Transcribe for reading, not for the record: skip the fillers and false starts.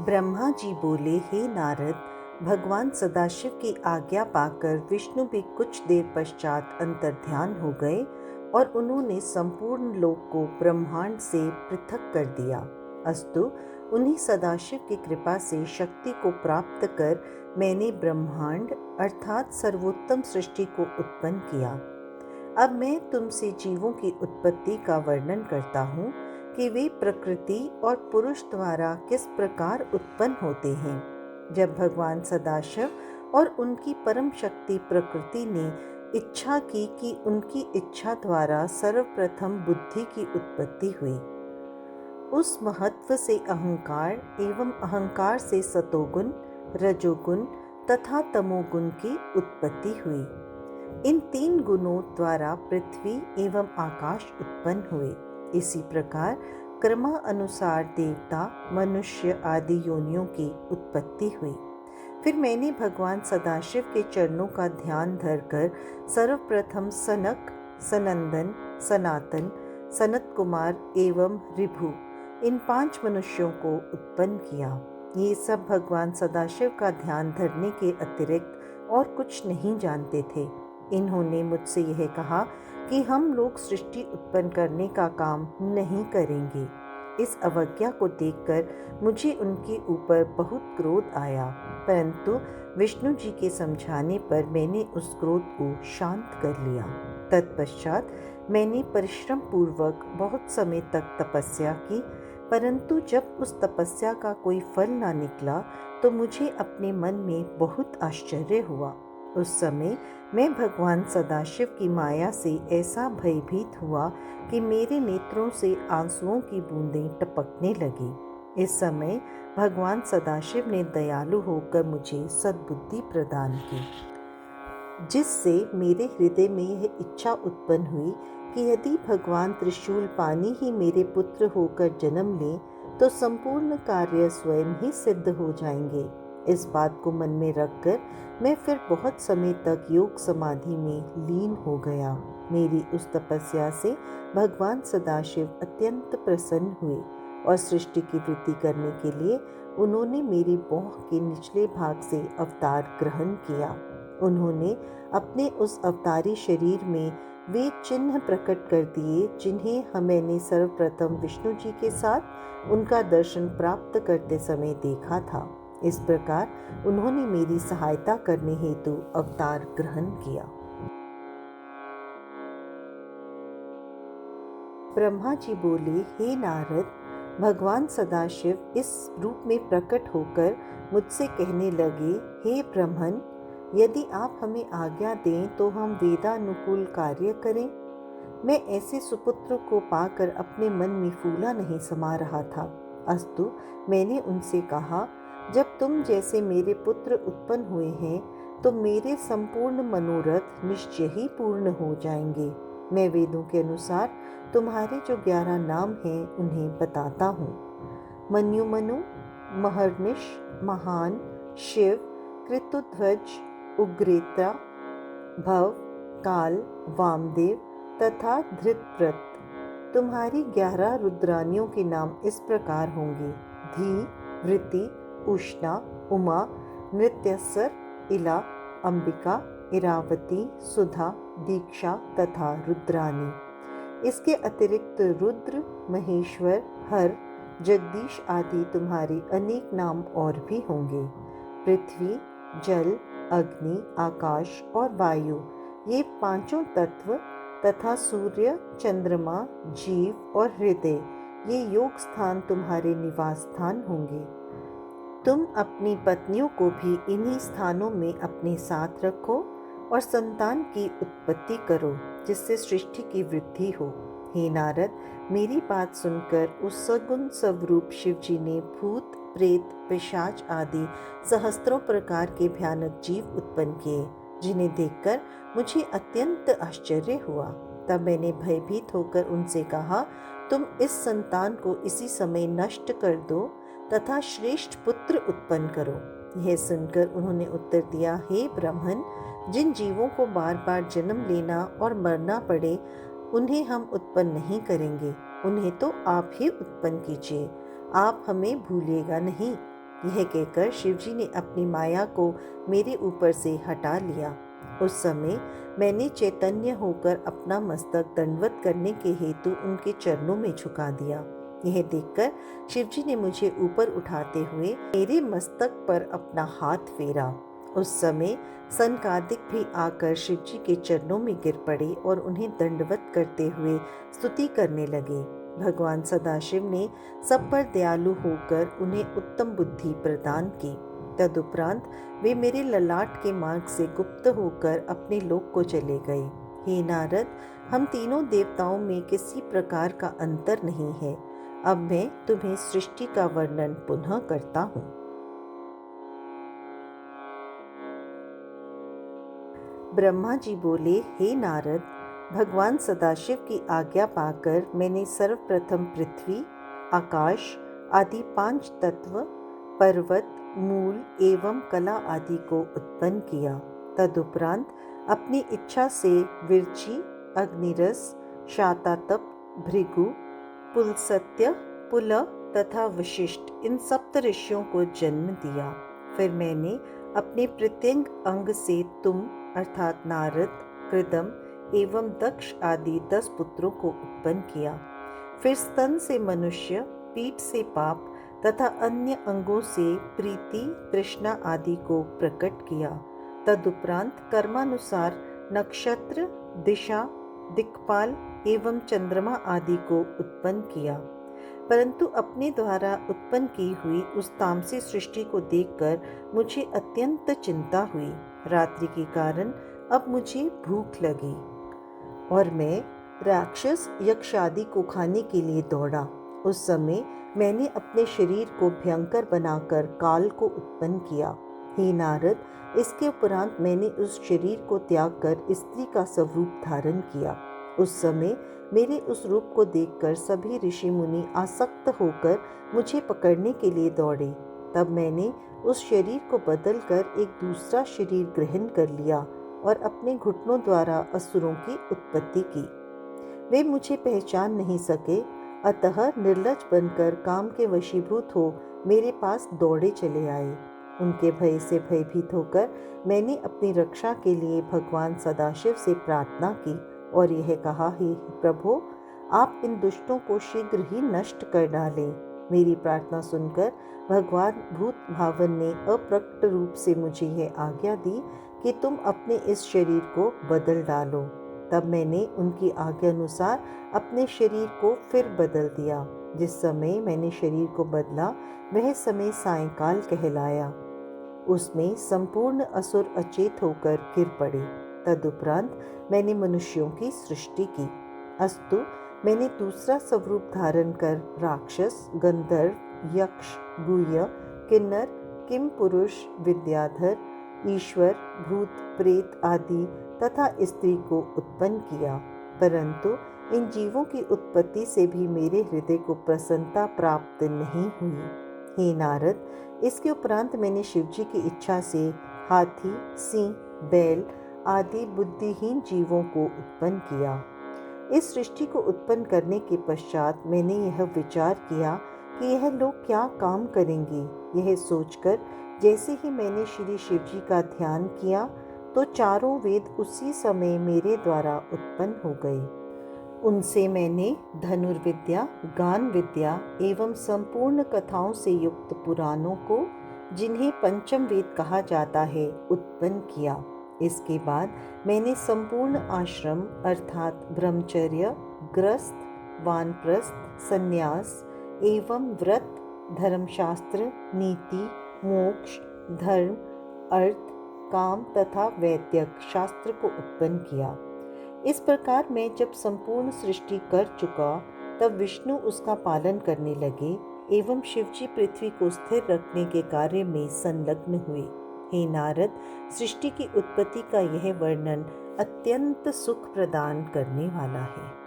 ब्रह्मा जी बोले, हे नारद, भगवान सदाशिव की आज्ञा पाकर विष्णु भी कुछ देर पश्चात अंतर्ध्यान हो गए और उन्होंने संपूर्ण लोक को ब्रह्मांड से पृथक कर दिया। अस्तु, उन्हीं सदाशिव की कृपा से शक्ति को प्राप्त कर मैंने ब्रह्मांड अर्थात सर्वोत्तम सृष्टि को उत्पन्न किया। अब मैं तुमसे जीवों की उत्पत्ति का वर्णन करता हूँ कि वे प्रकृति और पुरुष द्वारा किस प्रकार उत्पन्न होते हैं। जब भगवान सदाशिव और उनकी परम शक्ति प्रकृति ने इच्छा की कि उनकी इच्छा द्वारा सर्वप्रथम बुद्धि की उत्पत्ति हुई, उस महत्व से अहंकार एवं अहंकार से सतोगुण, रजोगुण तथा तमोगुण की उत्पत्ति हुई। इन तीन गुणों द्वारा पृथ्वी एवं आकाश उत्पन्न हुए। इसी प्रकार क्रमानुसार देवता, मनुष्य आदि योनियों की उत्पत्ति हुई। फिर मैंने भगवान सदाशिव के चरणों का ध्यान धरकर सर्वप्रथम सनक, सनंदन, सनातन, सनत कुमार एवं ऋभु इन 5 मनुष्यों को उत्पन्न किया। ये सब भगवान सदाशिव का ध्यान धरने के अतिरिक्त और कुछ नहीं जानते थे। इन्होंने मुझसे यह कहा कि हम लोग सृष्टि उत्पन्न करने का काम नहीं करेंगे। इस अवज्ञा को देखकर मुझे उनके ऊपर बहुत क्रोध आया, परंतु विष्णु जी के समझाने पर मैंने उस क्रोध को शांत कर लिया। तत्पश्चात मैंने परिश्रम पूर्वक बहुत समय तक तपस्या की, परंतु जब उस तपस्या का कोई फल ना निकला तो मुझे अपने मन में बहुत आश्चर्य हुआ। उस समय मैं भगवान सदाशिव की माया से ऐसा भयभीत हुआ कि मेरे नेत्रों से आंसुओं की बूंदें टपकने लगी। इस समय भगवान सदाशिव ने दयालु होकर मुझे सद्बुद्धि प्रदान की, जिससे मेरे हृदय में यह इच्छा उत्पन्न हुई कि यदि भगवान त्रिशूल पानी ही मेरे पुत्र होकर जन्म ले तो संपूर्ण कार्य स्वयं ही सिद्ध हो जाएंगे। इस बात को मन में रखकर मैं फिर बहुत समय तक योग समाधि में लीन हो गया। मेरी उस तपस्या से भगवान सदाशिव अत्यंत प्रसन्न हुए और सृष्टि की वृद्धि करने के लिए उन्होंने मेरी भौह के निचले भाग से अवतार ग्रहण किया। उन्होंने अपने उस अवतारी शरीर में वे चिन्ह प्रकट कर दिए जिन्हें मैंने सर्वप्रथम विष्णु जी के साथ उनका दर्शन प्राप्त करते समय देखा था। इस प्रकार उन्होंने मेरी सहायता करने हेतु अवतार ग्रहण किया। ब्रह्मा जी बोले, हे नारद, भगवान सदाशिव इस रूप में प्रकट होकर मुझसे कहने लगे, हे ब्रह्मन, यदि आप हमें आज्ञा दें तो हम वेदानुकूल कार्य करें। मैं ऐसे सुपुत्र को पाकर अपने मन में फूला नहीं समा रहा था। अस्तु, मैंने उनसे कहा, जब तुम जैसे मेरे पुत्र उत्पन्न हुए हैं तो मेरे संपूर्ण मनोरथ निश्चय ही पूर्ण हो जाएंगे। मैं वेदों के अनुसार तुम्हारे जो 11 नाम हैं उन्हें बताता हूँ। मन्युमनु, महर्निश, महान, शिव, कृतुध्वज, उग्रेता, भव, काल, वामदेव तथा धृतव्रत। तुम्हारी 11 रुद्रानियों के नाम इस प्रकार होंगे: धी, वृति, उष्णा, उमा, नृत्यस्सर, इला, अंबिका, इरावती, सुधा, दीक्षा तथा रुद्रानी। इसके अतिरिक्त रुद्र, महेश्वर, हर, जगदीश आदि तुम्हारे अनेक नाम और भी होंगे। पृथ्वी, जल, अग्नि, आकाश और वायु, ये 5 तत्व तथा सूर्य, चंद्रमा, जीव और हृदय, ये योग स्थान तुम्हारे निवास स्थान होंगे। तुम अपनी पत्नियों को भी इन्हीं स्थानों में अपने साथ रखो और संतान की उत्पत्ति करो, जिससे सृष्टि की वृद्धि हो। हे नारद, मेरी बात सुनकर उस सगुण स्वरूप शिव जी ने भूत, प्रेत, पिशाच आदि सहस्त्रों प्रकार के भयानक जीव उत्पन्न किए, जिन्हें देखकर मुझे अत्यंत आश्चर्य हुआ। तब मैंने भयभीत होकर उनसे कहा, तुम इस संतान को इसी समय नष्ट कर दो तथा श्रेष्ठ पुत्र उत्पन्न करो। यह सुनकर उन्होंने उत्तर दिया, हे ब्राह्मण, जिन जीवों को बार बार जन्म लेना और मरना पड़े उन्हें हम उत्पन्न नहीं करेंगे, उन्हें तो आप ही उत्पन्न कीजिए। आप हमें भूलिएगा नहीं। यह कहकर शिवजी ने अपनी माया को मेरे ऊपर से हटा लिया। उस समय मैंने चैतन्य होकर अपना मस्तक दंडवत करने के हेतु उनके चरणों में झुका दिया। यह देखकर शिवजी ने मुझे ऊपर उठाते हुए मेरे मस्तक पर अपना हाथ फेरा। उस समय सनकादिक भी आकर शिवजी के चरणों में गिर पड़े और उन्हें दंडवत करते हुए स्तुति करने लगे। भगवान सदाशिव ने सब पर दयालु होकर उन्हें उत्तम बुद्धि प्रदान की। तदुपरांत वे मेरे ललाट के मार्ग से गुप्त होकर अपने लोक को चले गए। हे नारद, हम तीनों देवताओं में किसी प्रकार का अंतर नहीं है। अब मैं तुम्हें सृष्टि का वर्णन पुनः करता हूँ। ब्रह्मा जी बोले, हे नारद, भगवान सदाशिव की आज्ञा पाकर मैंने सर्वप्रथम पृथ्वी, आकाश आदि 5 तत्व, पर्वत, मूल एवं कला आदि को उत्पन्न किया। तदुपरांत अपनी इच्छा से विरचि, अग्निरस, शातातप, भृगु, पुलस्त्य, पुल तथा वशिष्ठ इन सप्त ऋषियों को जन्म दिया। फिर मैंने अपने प्रत्यंग अंग से तुम अर्थात नारद, कृदम एवं दक्ष आदि 10 पुत्रों को उत्पन्न किया। फिर स्तन से मनुष्य, पीठ से पाप तथा अन्य अंगों से प्रीति, तृष्णा आदि को प्रकट किया। तदुपरांत कर्मानुसार नक्षत्र, दिशा, दिक्पाल एवं चंद्रमा आदि को उत्पन्न किया। परंतु अपने द्वारा उत्पन्न की हुई उस तामसी सृष्टि को देखकर मुझे अत्यंत चिंता हुई। रात्रि के कारण अब मुझे भूख लगी और मैं राक्षस यक्ष आदि को खाने के लिए दौड़ा। उस समय मैंने अपने शरीर को भयंकर बनाकर काल को उत्पन्न किया। हे नारद, इसके उपरांत मैंने उस शरीर को त्याग कर स्त्री का स्वरूप धारण किया। उस समय मेरे उस रूप को देखकर सभी ऋषि मुनि आसक्त होकर मुझे पकड़ने के लिए दौड़े। तब मैंने उस शरीर को बदलकर एक दूसरा शरीर ग्रहण कर लिया और अपने घुटनों द्वारा असुरों की उत्पत्ति की। वे मुझे पहचान नहीं सके, अतः निर्लज बनकर काम के वशीभूत हो मेरे पास दौड़े चले आए। उनके भय से भयभीत होकर मैंने अपनी रक्षा के लिए भगवान सदाशिव से प्रार्थना की और यह कहा, हे प्रभु, आप इन दुष्टों को शीघ्र ही नष्ट कर डालें। मेरी प्रार्थना सुनकर भगवान भूत भावन ने अप्रकट रूप से मुझे यह आज्ञा दी कि तुम अपने इस शरीर को बदल डालो। तब मैंने उनकी आज्ञा अनुसार अपने शरीर को फिर बदल दिया। जिस समय मैंने शरीर को बदला वह समय सायंकाल कहलाया। उसमें संपूर्ण असुर अचेत होकर गिर पड़े। तदुपरांत मैंने मनुष्यों की सृष्टि की। अस्तु, मैंने दूसरा स्वरूप धारण कर राक्षस, गंधर्व, यक्ष, गुह्य, किन्नर, किम पुरुष, विद्याधर, ईश्वर, भूत, प्रेत आदि तथा स्त्री को उत्पन्न किया। परंतु इन जीवों की उत्पत्ति से भी मेरे हृदय को प्रसन्नता प्राप्त नहीं हुई। हे नारद, इसके उपरांत मैंने शिवजी की इच्छा से हाथी, सिंह, बैल आदि बुद्धिहीन जीवों को उत्पन्न किया। इस सृष्टि को उत्पन्न करने के पश्चात मैंने यह विचार किया कि यह लोग क्या काम करेंगे। यह सोचकर जैसे ही मैंने श्री शिवजी का ध्यान किया तो चारों वेद उसी समय मेरे द्वारा उत्पन्न हो गए। उनसे मैंने धनुर्विद्या, गान विद्या एवं संपूर्ण कथाओं से युक्त पुराणों को, जिन्हें पंचम वेद कहा जाता है, उत्पन्न किया। इसके बाद मैंने संपूर्ण आश्रम अर्थात ब्रह्मचर्य, ग्रस्त, वानप्रस्थ, संन्यास एवं व्रत, धर्मशास्त्र, नीति, मोक्ष, धर्म, अर्थ, काम तथा वैद्यक शास्त्र को उत्पन्न किया। इस प्रकार मैं जब संपूर्ण सृष्टि कर चुका तब विष्णु उसका पालन करने लगे एवं शिवजी पृथ्वी को स्थिर रखने के कार्य में संलग्न हुए। हे नारद, सृष्टि की उत्पत्ति का यह वर्णन अत्यंत सुख प्रदान करने वाला है।